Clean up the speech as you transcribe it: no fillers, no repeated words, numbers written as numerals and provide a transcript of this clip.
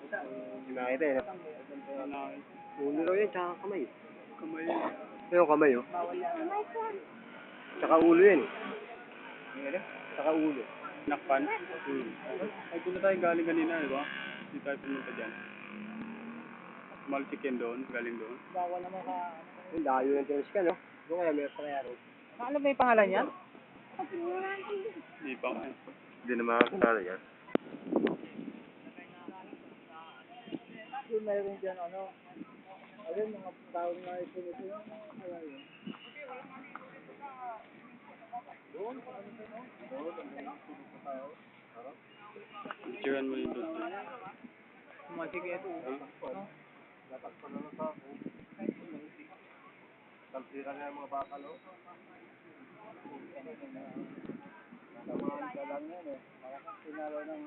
Hindi makita eh. Ulo raw yan, tsaka kamay. Kamay. Yung kamay oh. Tsaka ulo yan eh. Tsaka ulo. Nakpan? Ay, kung na tayo galing kanina, di ba? Hindi tayo pumunta dyan. Small chicken doon, galing doon. Bawal naman ka. Yung layo ng tennis ka, no? Doon kaya may kaya rin. Ano ba yung pangalan yan? Hindi pa nga. Hindi naman ako kilala yan. Yung mayroon dyan, ano? Ayun, mga taong na isunod yun. Ano yun? Picturean mo yung doon. Masige ito. Dapat pa naman sa ako. Kalsira nga yung mga bakal, oh. Mga lang yan eh. Para sinalo ng